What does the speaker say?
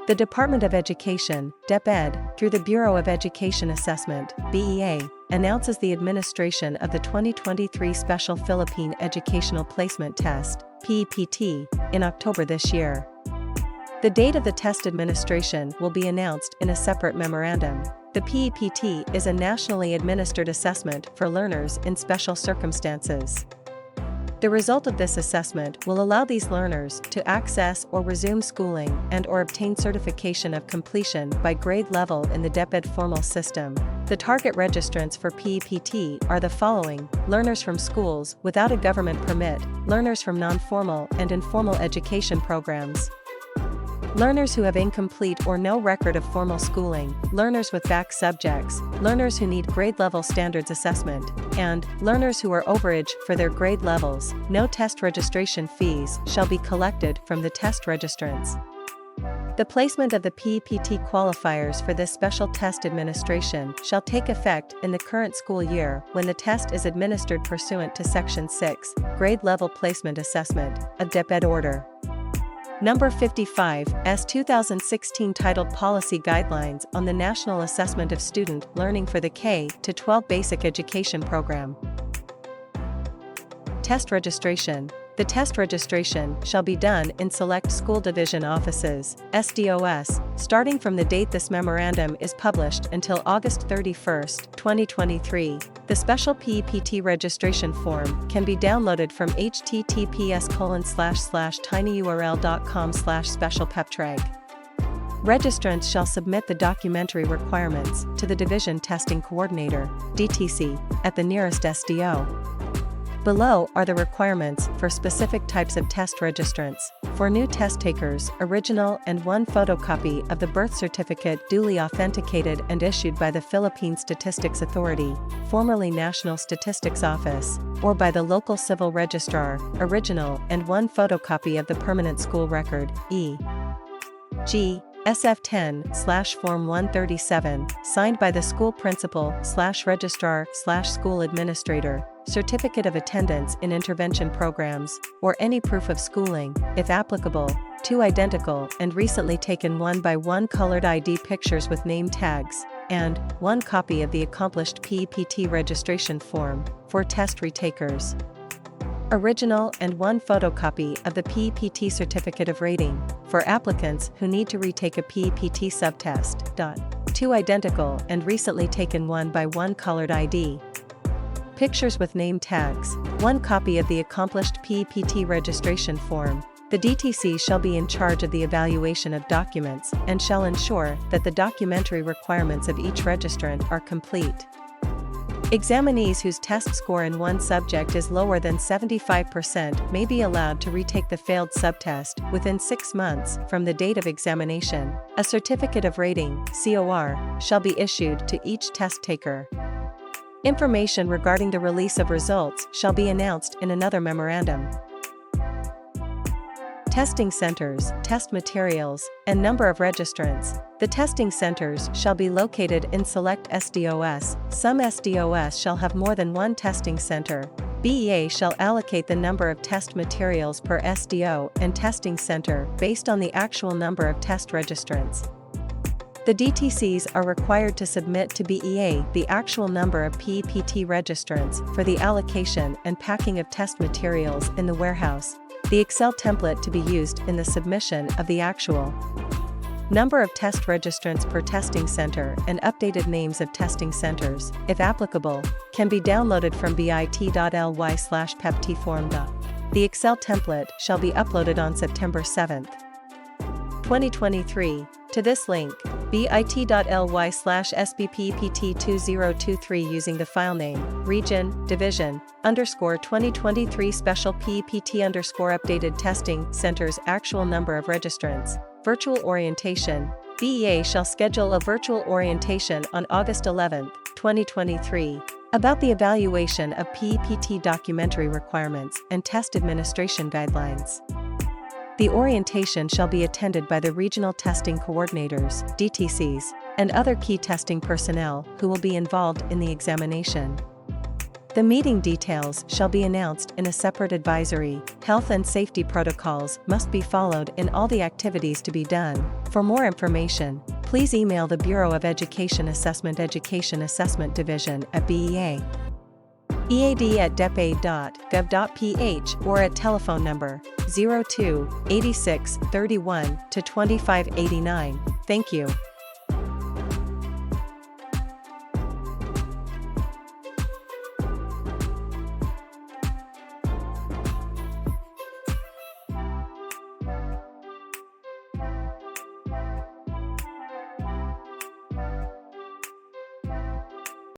The Department of Education, DEPED, through the Bureau of Education Assessment, BEA, announces the administration of the 2023 Special Philippine Educational Placement Test, PEPT, in October this year. The date of the test administration will be announced in a separate memorandum. The PEPT is a nationally administered assessment for learners in special circumstances. The result of this assessment will allow these learners to access or resume schooling and/or obtain certification of completion by grade level in the DEPED formal system. The target registrants for PEPT are the following: learners from schools without a government permit, learners from non-formal and informal education programs, learners who have incomplete or no record of formal schooling, learners with back subjects, learners who need grade-level standards assessment, and learners who are overage for their grade levels. No test registration fees shall be collected from the test registrants. The placement of the PEPT qualifiers for this special test administration shall take effect in the current school year when the test is administered pursuant to Section 6, Grade Level Placement Assessment, of DEPED Order Number 55, S. 2016 titled Policy Guidelines on the National Assessment of Student Learning for the K-12 Basic Education Program. Test registration. The test registration shall be done in select school division offices, SDOS, starting from the date this memorandum is published until August 31, 2023. The special PEPT registration form can be downloaded from https://tinyurl.com/specialpeptreg. Registrants shall submit the documentary requirements to the Division Testing Coordinator, DTC, at the nearest SDO. Below are the requirements for specific types of test registrants. For new test takers, original and one photocopy of the birth certificate duly authenticated and issued by the Philippine Statistics Authority, formerly National Statistics Office, or by the local civil registrar, original and one photocopy of the permanent school record, e.g. SF10/Form 137, signed by the school principal/registrar/school administrator, certificate of attendance in intervention programs, or any proof of schooling, if applicable, 2 identical and recently taken 1x1 colored ID pictures with name tags, and 1 copy of the accomplished PEPT registration form, for test retakers. Original and 1 photocopy of the PEPT certificate of rating, for applicants who need to retake a PEPT subtest. 2 identical and recently taken 1x1 colored ID pictures with name tags, 1 copy of the accomplished PEPT registration form. The DTC shall be in charge of the evaluation of documents and shall ensure that the documentary requirements of each registrant are complete. Examinees whose test score in one subject is lower than 75% may be allowed to retake the failed subtest within 6 months from the date of examination. A certificate of rating, COR, shall be issued to each test taker. Information regarding the release of results shall be announced in another memorandum. Testing centers, test materials, and number of registrants. The testing centers shall be located in select SDOS. Some SDOS shall have more than 1 testing center. BEA shall allocate the number of test materials per SDO and testing center based on the actual number of test registrants. The DTCs are required to submit to BEA the actual number of PEPT registrants for the allocation and packing of test materials in the warehouse, the Excel template to be used in the submission of the actual number of test registrants per testing center and updated names of testing centers, if applicable, can be downloaded from bit.ly/PEPT form. The Excel template shall be uploaded on September 7, 2023, to this link, bit.ly/SBPEPT2023 using the file name, region, division, _2023 special PEPT _updated testing centers actual number of registrants. Virtual orientation. BEA shall schedule a virtual orientation on August 11, 2023, about the evaluation of PEPT documentary requirements and test administration guidelines. The orientation shall be attended by the regional testing coordinators, DTCs, and other key testing personnel who will be involved in the examination. The meeting details shall be announced in a separate advisory. Health and safety protocols must be followed in all the activities to be done. For more information, please email the Bureau of Education Assessment Education Assessment Division at BEA. EAD@deped.gov.ph or at telephone number 02 86 31 to 2589. Thank you.